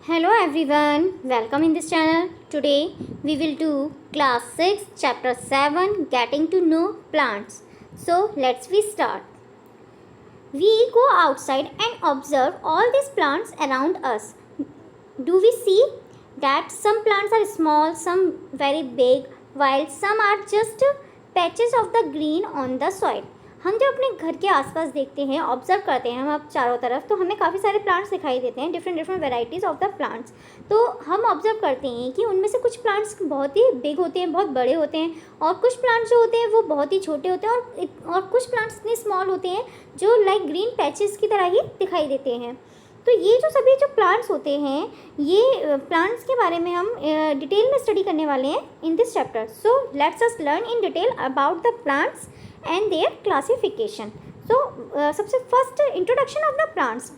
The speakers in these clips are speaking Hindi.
Hello everyone, welcome in this channel. Today we will do class 6 chapter 7 getting to know plants. So let's we start. We go outside and observe all these plants around us. Do we see that some plants are small, some very big, while some are just patches of the green on the soil. हम जब अपने घर के आसपास देखते हैं, ऑब्जर्व करते हैं हम अब चारों तरफ, तो हमें काफ़ी सारे प्लांट्स दिखाई देते हैं, different varieties of the plants. तो हम ऑब्जर्व करते हैं कि उनमें से कुछ प्लांट्स बहुत ही बिग होते हैं, बहुत बड़े होते हैं, और कुछ प्लांट्स जो होते हैं वो बहुत ही छोटे होते हैं, और कुछ प्लांट्स इतने स्मॉल होते हैं जो लाइक ग्रीन पैचेस की तरह ही दिखाई देते हैं. तो ये जो सभी जो प्लांट्स होते हैं, ये प्लांट्स के बारे में हम डिटेल में स्टडी करने वाले हैं in this chapter. So let's us learn in detail about the plants and their classification. So सबसे first introduction of the plants.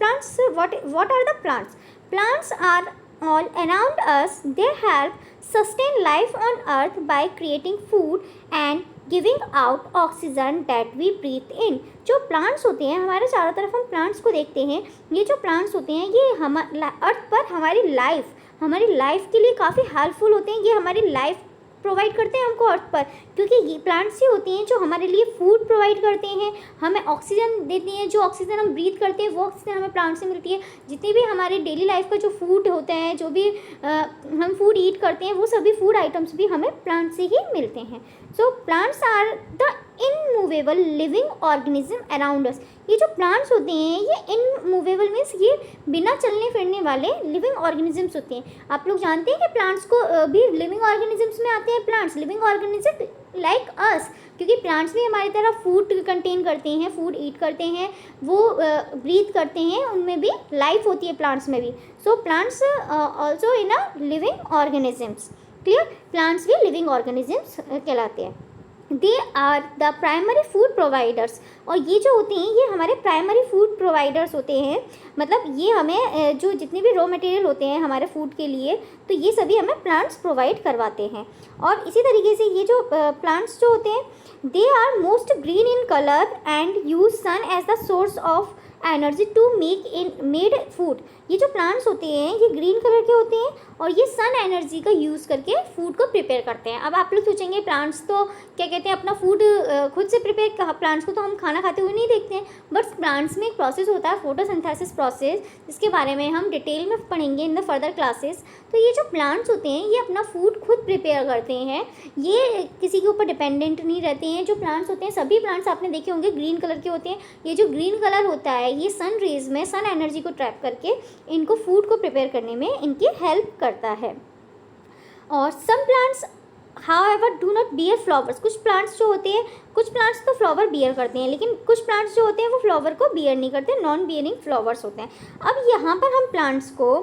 What are the plants? Plants are all around us. They help sustain life on earth by creating food and giving out oxygen that we breathe in. जो प्लांट्स होते हैं हमारे चारों तरफ, हम प्लांट्स को देखते हैं. ये जो प्लांट्स होते हैं ये अर्थ पर हमारी लाइफ के लिए काफ़ी हेल्पफुल होते हैं. ये हमारी लाइफ प्रोवाइड करते हैं हमको अर्थ पर, क्योंकि ये प्लांट्स ही होती हैं जो हमारे लिए फूड प्रोवाइड करते हैं, हमें ऑक्सीजन देती हैं. जो ऑक्सीजन हम ब्रीथ करते हैं वो ऑक्सीजन हमें प्लांट से मिलती है. जितनी भी हमारे डेली लाइफ का जो फूड होता है, जो भी हम फूड ईट करते हैं, वो सभी फूड आइटम्स भी हमें प्लांट से ही मिलते हैं. So plants are the immovable living organism around us. ये जो प्लांट्स होते हैं ये इनमूवेबल मीन्स ये बिना चलने फिरने वाले लिविंग ऑर्गेनिजम्स होते हैं. आप लोग जानते हैं कि प्लांट्स को भी लिविंग ऑर्गेनिजम्स में आते हैं. Plants living organism like us, क्योंकि प्लांट्स भी हमारी तरह फूड कंटेन करते हैं, फूड ईट करते हैं, वो ब्रीथ करते हैं, उनमें भी लाइफ होती है प्लांट्स में भी. So plants also in a living organisms. Clear? Plants भी लिविंग ऑर्गेनिजम्स कहलाते हैं. They are the primary food providers. और ये जो होते हैं ये हमारे प्राइमरी फूड प्रोवाइडर्स होते हैं. मतलब ये हमें जो जितने भी रॉ मटेरियल होते हैं हमारे फूड के लिए, तो ये सभी हमें प्लांट्स प्रोवाइड करवाते हैं. और इसी तरीके से ये जो प्लांट्स जो होते हैं they are most green in colour and use sun as the source of energy to made food. ये जो प्लांट्स होते हैं ये ग्रीन कलर के होते हैं और ये सन एनर्जी का यूज़ करके फूड को प्रिपेयर करते हैं. अब आप लोग सोचेंगे प्लांट्स तो क्या कहते हैं अपना फूड खुद से प्रिपेयर, प्लांट्स को तो हम खाना खाते हुए नहीं देखते हैं, बट प्लांट्स में एक प्रोसेस होता है फोटोसिंथेसिस प्रोसेस, जिसके बारे में हम डिटेल में पढ़ेंगे इन द फर्दर क्लासेस. तो ये जो प्लांट्स होते हैं ये अपना फूड खुद प्रिपेयर करते हैं, ये किसी के ऊपर डिपेंडेंट नहीं रहते हैं. जो प्लांट्स होते हैं सभी प्लांट्स आपने देखे होंगे ग्रीन कलर के होते हैं. ये जो ग्रीन कलर होता है ये सन रेज में सन एनर्जी को ट्रैप करके इनको फूड को प्रिपेयर करने में इनकी हेल्प करता है. और some plants however do not bear flowers. कुछ प्लांट्स जो होते हैं, कुछ प्लांट्स तो फ्लावर बियर करते हैं, लेकिन कुछ प्लांट्स जो होते हैं वो फ्लावर को बियर नहीं करते, नॉन बियरिंग फ्लावर्स होते हैं. अब यहाँ पर हम प्लांट्स को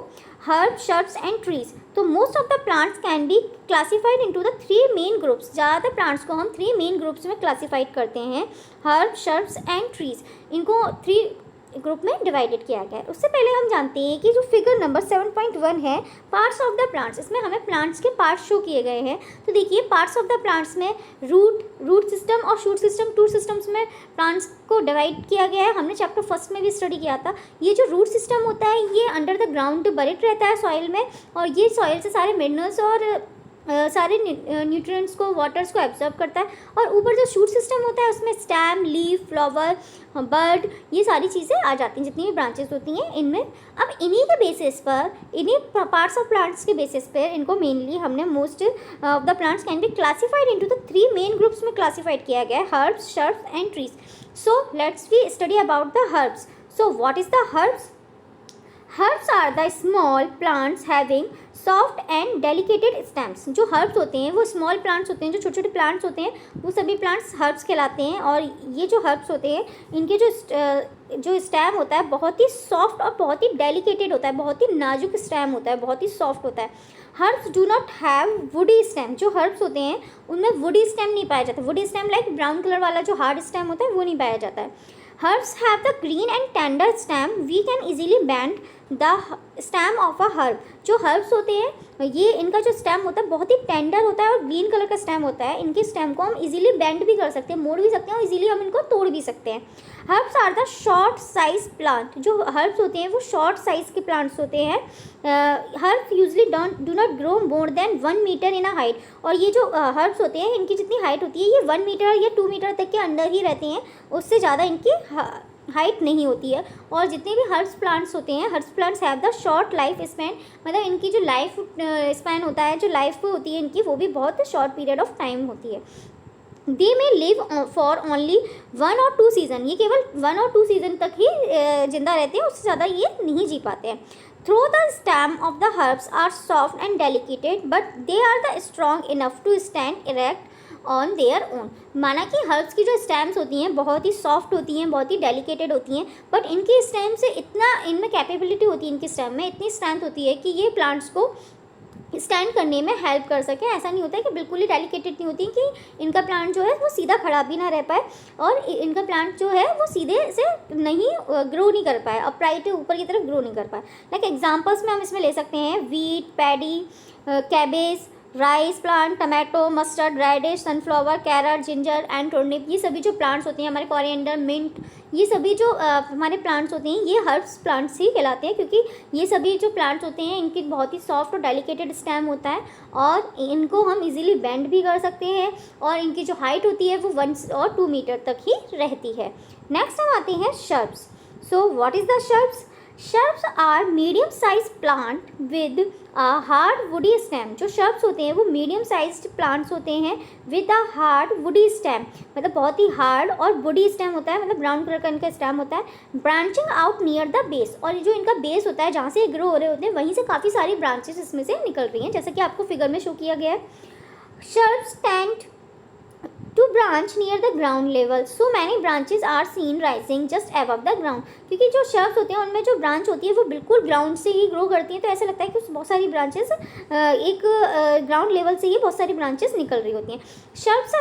हर्ब, शर्ब्स एंड ट्रीज. तो most of the plants can be classified into the 3 main groups. ज़्यादातर प्लांट्स को हम 3 मेन ग्रुप्स में क्लासीफाइड करते हैं, हर्ब, शर्ब्स एंड ट्रीज. इनको 3 ग्रुप में डिवाइडेड किया गया है. उससे पहले हम जानते हैं कि जो फिगर नंबर 7.1 है पार्ट्स ऑफ द प्लांट्स, इसमें हमें प्लांट्स के पार्ट्स शो किए गए हैं. तो देखिए पार्ट्स ऑफ द प्लांट्स में रूट सिस्टम और शूट सिस्टम, 2 सिस्टम्स में प्लांट्स को डिवाइड किया गया है. हमने चैप्टर 1 में भी स्टडी किया था. ये जो रूट सिस्टम होता है ये अंडर द ग्राउंड बरिड रहता है सॉइल में, और ये सॉइल से सारे मिनरल्स और सारे न्यूट्रिएंट्स को, वाटर्स को एब्जॉर्ब करता है. और ऊपर जो शूट सिस्टम होता है उसमें स्टेम, लीफ, फ्लावर, बर्ड, ये सारी चीज़ें आ जाती हैं, जितनी भी ब्रांचेस होती हैं इनमें. अब इन्हीं के बेसिस पर, इन्हीं पार्ट्स ऑफ प्लांट्स के बेसिस पर इनको मेनली हमने most of the plants can be classified into the 3 main groups में क्लासीफाइड किया गया है, herbs, shrubs and trees. So let's we study about the herbs. So what is the herbs? Herbs are the small plants having soft and delicated stems. जो हर्ब्स होते हैं वो स्मॉल प्लांट्स होते हैं, जो छोटे छोटे प्लांट्स होते हैं वो सभी प्लांट्स हर्ब्स कहलाते हैं. और ये जो हर्ब्स होते हैं इनके जो स्टेम होता है बहुत ही सॉफ्ट और बहुत ही डेलिकेटेड होता है, बहुत ही नाजुक स्टेम होता है, बहुत ही सॉफ्ट होता है. Herbs do not have woody stem. जो हर्ब्स होते हैं उनमें वुडी स्टेम नहीं पाया जाता. Woody stem like brown colour वाला जो हार्ड स्टेम होता है वो नहीं पाया जाता है. Herbs have the green and tender stem. We can easily bend the stem of a herb, जो हर्ब्स होते हैं ये इनका जो स्टेम होता है बहुत ही टेंडर होता है और ग्रीन कलर का स्टेम होता है। इनके स्टेम को हम इजीली बेंड भी कर सकते हैं, मोड़ भी सकते हैं और इजीली हम इनको तोड़ भी सकते हैं। Herbs are the short size plant, जो हर्ब्स होते हैं वो शॉर्ट साइज के प्लांट्स होते हैं। Herbs usually do not grow more than 1 metre in a height, और ये जो हर्ब्स होते हैं इनकी जितनी हाइट होती है ये 1 मीटर या 2 मीटर तक के अंदर ही रहती हैं, उससे ज़्यादा इनकी हाइट नहीं होती है। और जितने भी हर्ब्स प्लांट्स होते हैं, herbs plants have the short life span, मतलब इनकी जो लाइफ स्पैन होता है, जो लाइफ होती है इनकी, वो भी बहुत शॉर्ट पीरियड ऑफ टाइम होती है। दे में लिव फॉर ओनली 1 और 2 सीज़न, ये केवल 1 और 2 सीज़न तक ही जिंदा रहते हैं, उससे ज़्यादा ये नहीं जी पाते हैं। Through the stem of the herbs are soft and delicated but they are the strong enough to stand erect on their own. माना कि हर्ब्स की जो स्टेम्स होती हैं बहुत ही सॉफ्ट होती हैं, बहुत ही डेलिकेटेड होती हैं, बट इनकी स्टेम से इतना इनमें कैपेबिलिटी होती है, इनकी स्टेम में इतनी स्ट्रेंथ होती है कि ये प्लांट्स को स्टैंड करने में हेल्प कर सके। ऐसा नहीं होता है कि बिल्कुल ही डेलिकेटेड नहीं होती कि इनका प्लांट जो है वो सीधा खड़ा भी ना रह पाए और इनका प्लांट जो है वो सीधे से नहीं ग्रो नहीं कर पाए, अपराइट ऊपर की तरफ ग्रो नहीं कर पाए। लाइक एग्जांपल्स में हम इसमें ले सकते हैं wheat, paddy, cabbage, rice plant, tomato, mustard, radish, sunflower, carrot, ginger and turnip. ये सभी जो प्लांट्स होते हैं, हमारे कोरिएंडर, मिंट, ये सभी जो हमारे प्लांट्स होते हैं ये हर्ब्स प्लांट्स ही कहलाते हैं, क्योंकि ये सभी जो प्लांट्स होते हैं इनकी बहुत ही सॉफ्ट और डेलिकेटेड स्टेम होता है और इनको हम इजीली बेंड भी कर सकते हैं और इनकी जो हाइट होती है वो 1 और 2 मीटर तक ही रहती है। नेक्स्ट हम आते हैं shrubs. So what is the shrubs? Shrubs are medium size plant with hard woody stem. जो शर्ब्स होते हैं वो मीडियम साइज्ड प्लांट्स होते हैं with a hard woody stem, मतलब बहुत ही हार्ड और वुडी स्टेम होता है, मतलब ब्राउन कलर का इनका स्टेम होता है। Branching out near the base, और जो इनका बेस होता है जहाँ से ये ग्रो हो रहे होते हैं वहीं से काफ़ी सारी ब्रांचेस इसमें से निकल रही हैं, जैसा कि आपको फिगर में शो किया गया है। Shrubs tend to branch near the ground level, so many branches are seen rising just above the ground। क्योंकि जो शर्ब्स होते हैं उनमें जो ब्रांच होती है वो बिल्कुल ग्राउंड से ही ग्रो करती हैं, तो ऐसा लगता है कि बहुत सारी ब्रांचेस एक ग्राउंड लेवल से ही बहुत सारी ब्रांचेस निकल रही होती हैं। Shrubs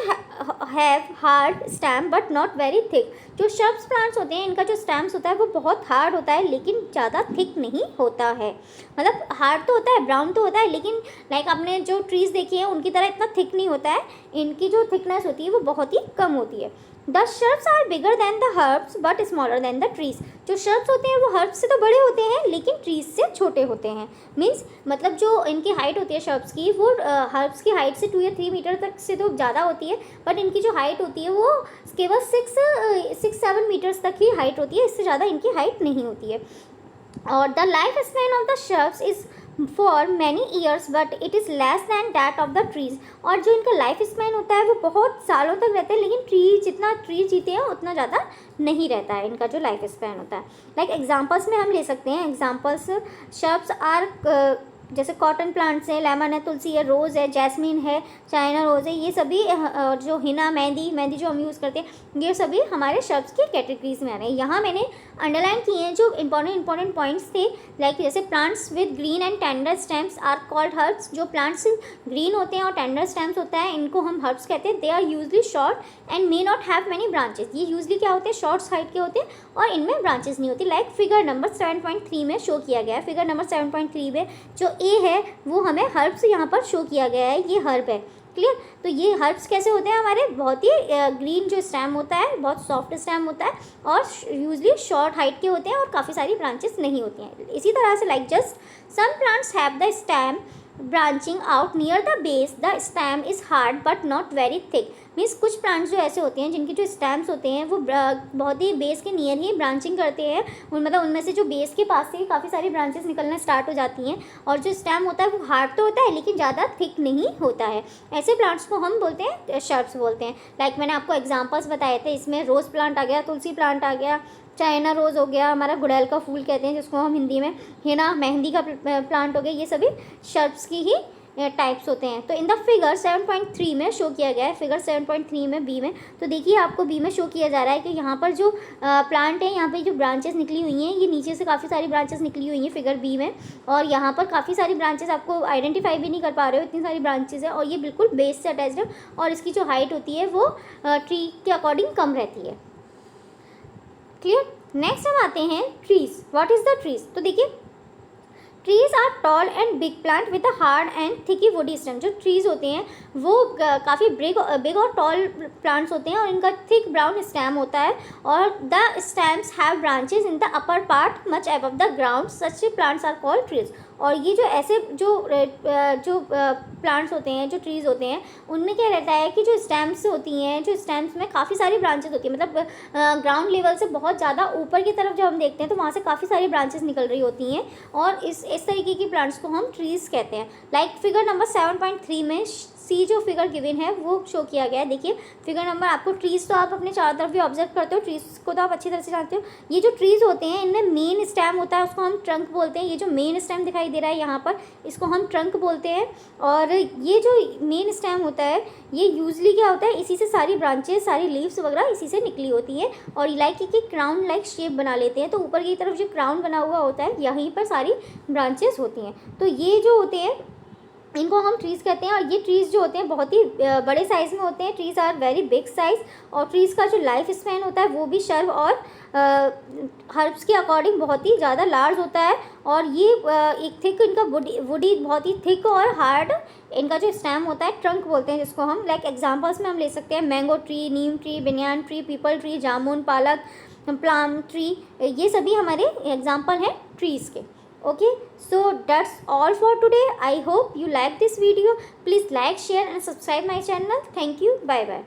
have hard stem but not very thick. जो शर्ब्स प्लांट्स होते हैं इनका जो स्टेम्स होता है वो बहुत हार्ड होता है लेकिन ज़्यादा थिक नहीं होता है, मतलब हार्ड तो होता है, ब्राउन तो होता है, लेकिन लाइक आपने जो ट्रीज़ देखी है उनकी तरह इतना थिक नहीं होता है, इनकी जो थिकनेस होती है वो बहुत ही कम होती है। The shrubs are bigger than the herbs but smaller than the trees. जो शर्ब्स होते हैं वो हर्ब्स से तो बड़े होते हैं लेकिन ट्रीज से छोटे होते हैं। मीन्स मतलब जो इनकी हाइट होती है शर्ब्स की वो हर्ब्स की हाइट से 2 या 3 मीटर तक से तो ज़्यादा होती है, बट इनकी जो हाइट होती है वो केवल 6-7 मीटर्स तक ही हाइट होती है, इससे ज़्यादा इनकी हाइट नहीं होती है। और the life span of the shrubs is for many years but it is less than that of the trees. और जो इनका लाइफ स्पैन होता है वो बहुत सालों तक रहता है, लेकिन ट्री जितना ट्री जीते हैं उतना ज़्यादा नहीं रहता है इनका जो लाइफ स्पैन होता है। लाइक एग्जांपल्स में हम ले सकते हैं, एग्जांपल्स शर्ब्स आर जैसे कॉटन प्लांट्स है, लेमन है, तुलसी है, रोज़ है, जैस्मीन है, चाइना रोज़ है, ये सभी जो हिना, मेहंदी जो हम यूज़ करते हैं ये सभी हमारे शर्ब्स की कैटेगरीज में आ रहे हैं। यहाँ मैंने अंडरलाइन किए हैं जो इंपॉर्टेंट पॉइंट्स थे, लाइक जैसे plants with green and tender stems are called herbs. जो प्लांट्स ग्रीन होते हैं और टेंडर स्टेम्स होता है इनको हम हर्ब्स कहते हैं। They are usually short and may not have many branches. ये यूजली क्या होते हैं, शॉर्ट हाइट के होते हैं और इनमें ब्रांचेस नहीं होती। लाइक फिगर नंबर 7.3 में शो किया गया है। फिगर नंबर 7.3 में जो ए है वो हमें हर्ब्स यहाँ पर शो किया गया है, ये हर्ब है। क्लियर? तो ये हर्ब्स कैसे होते हैं हमारे, बहुत ही ग्रीन जो स्टेम होता है, बहुत सॉफ्ट स्टेम होता है और यूजली शॉर्ट हाइट के होते हैं और काफ़ी सारी ब्रांचेस नहीं होती हैं। इसी तरह से like just some plants have the stem branching out near the base, the stem is hard but not very thick. Means कुछ प्लांट्स जो ऐसे होते हैं जिनके जो स्टेम्स होते हैं वो बहुत ही बेस के नियर ही ब्रांचिंग करते हैं, मतलब उनमें से जो बेस के पास से ही काफ़ी सारी ब्रांचेस निकलना स्टार्ट हो जाती हैं और जो स्टेम होता है वो हार्ड तो होता है लेकिन ज़्यादा थिक नहीं होता है। ऐसे प्लांट्स को हम बोलते हैं शर्ब्स बोलते हैं। लाइक मैंने आपको एग्जाम्पल्स बताए थे, इसमें रोज़ प्लांट आ गया, तुलसी प्लांट आ गया, चाइना रोज़ हो गया, हमारा गुड़ैल का फूल कहते हैं जिसको हम हिंदी में, हिना, मेहंदी का प्लांट हो गया, ये सभी शर्ब्स की ही टाइप्स होते हैं। तो इन द फिगर 7.3 में शो किया गया है, फिगर 7.3 में बी में, तो देखिए आपको बी में शो किया जा रहा है कि यहाँ पर जो प्लांट है यहाँ पे जो ब्रांचेस निकली हुई हैं ये नीचे से काफ़ी सारी ब्रांचेस निकली हुई हैं फिगर बी में, और यहाँ पर काफ़ी सारी ब्रांचेस आपको आइडेंटिफाई भी नहीं कर पा रहे हो, इतनी सारी ब्रांचेस है और ये बिल्कुल बेस से अटैच्ड है और इसकी जो हाइट होती है वो ट्री के अकॉर्डिंग कम रहती है। क्लियर? नेक्स्ट हम आते हैं trees. What is the trees? तो देखिए trees are tall and big plant with a hard and thick woody stem. जो ट्रीज होते हैं वो काफ़ी बिग और टॉल प्लांट्स होते हैं और इनका थिक ब्राउन स्टेम होता है और the stems have branches in the upper part much above the ground. Such plants are called trees. और ये जो ऐसे जो प्लांट्स होते हैं, जो ट्रीज़ होते हैं, उनमें क्या रहता है कि जो स्टेम्स होती हैं, जो स्टेम्स में काफ़ी सारी ब्रांचेस होती हैं, मतलब ग्राउंड लेवल से बहुत ज़्यादा ऊपर की तरफ जब हम देखते हैं तो वहाँ से काफ़ी सारी ब्रांचेस निकल रही होती हैं और इस तरीके की प्लांट्स को हम ट्रीज़ कहते हैं। लाइक फिगर नंबर 7.3 में सी जो फिगर गिवन है वो शो किया गया है। देखिए फिगर नंबर, आपको ट्रीज़ तो आप अपने चारों तरफ भी ऑब्जर्व करते हो, ट्रीज़ को तो आप अच्छी तरह से जानते हो। ये जो ट्रीज़ होते हैं इनमें मेन स्टेम होता है, उसको हम ट्रंक बोलते हैं। ये जो मेन स्टेम दिखाई दे रहा है यहाँ पर, इसको हम ट्रंक बोलते हैं। और ये जो मेन स्टेम होता है ये यूजली क्या होता है, इसी से सारी ब्रांचेस, सारी लीव्स वगैरह इसी से निकली होती हैं और लाइक कि क्राउन लाइक शेप बना लेते हैं। तो ऊपर की तरफ जो क्राउन बना हुआ होता है यहीं पर सारी ब्रांचेस होती हैं। तो ये जो होते हैं इनको हम ट्रीज़ कहते हैं। और ये ट्रीज़ जो होते हैं बहुत ही बड़े साइज़ में होते हैं। Trees are very big size और ट्रीज़ का जो लाइफ स्पैन होता है वो भी शर्ब और हर्ब्स के अकॉर्डिंग बहुत ही ज़्यादा लार्ज होता है। और ये एक थिक इनका वुडी बहुत ही थिक और हार्ड इनका जो स्टेम होता है ट्रंक बोलते हैं जिसको हम। लाइक एग्जांपल्स में हम ले सकते हैं mango tree, neem tree, banyan tree, peepal tree, jamun, पालक, प्लम ट्री, ये सभी हमारे एग्जाम्पल हैं ट्रीज़ के। Okay, so that's all for today. I hope you like this video. Please like, share and subscribe my channel. Thank you. Bye bye.